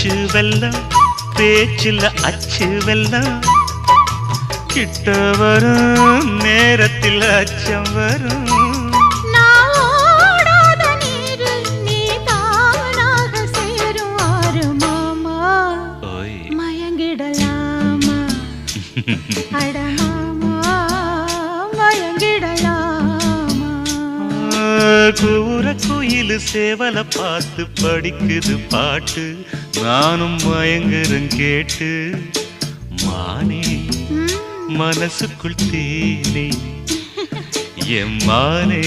அச்சு வெல்லம் பேச்சில் அச்சு வெல்லம் கிட்ட வரும் நேரத்தில் அச்சம் வரும் கூற குயிலு சேவல பார்த்து படிக்குது பாட்டு நானும் மயங்குறேன் கேட்டு மானே மனசுக்குள் தேனே எம்மானே